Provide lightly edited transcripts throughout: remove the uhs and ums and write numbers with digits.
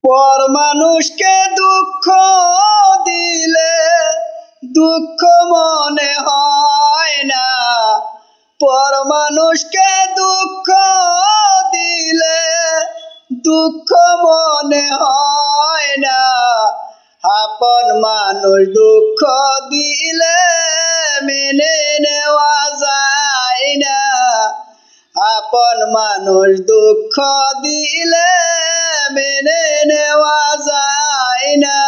পর মানুষকে দুঃখ দিলে দুঃখ মনে হয় না। পর মানুষকে দুঃখ দিলে দুঃখ মনে হয় না। আপন মানুষ দুঃখ দিলে মেনে নেওয়া যায় না। আপন মানুষ দুঃখ দিলে মেনে নেওয়া যায় না।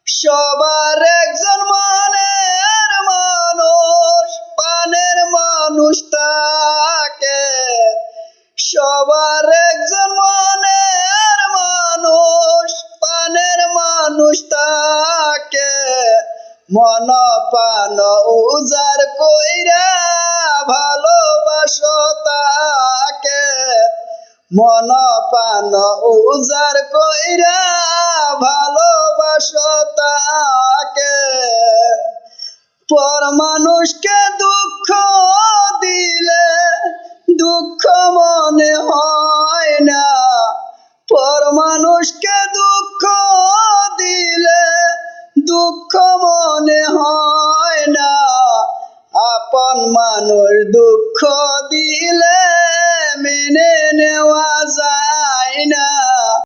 সবার একজন মনের মানুষ, প্রাণের মানুষ তাকে। সবার একজন মনের মানুষ, প্রাণের মানুষ তাকে। মন প্রাণ উজাড় কইরা ভালোবাসো তাকে। মন প্রাণ উজাড় কইরা ভালোবাসো তাকে। পর মানুষকে দুঃখ দিলে দুঃখ মনে হয় না। পর মানুষকে দুঃখ দিলে দুঃখ মনে হয় না। আপন মানুষ দুঃখ দিলে মেনে নেওয়া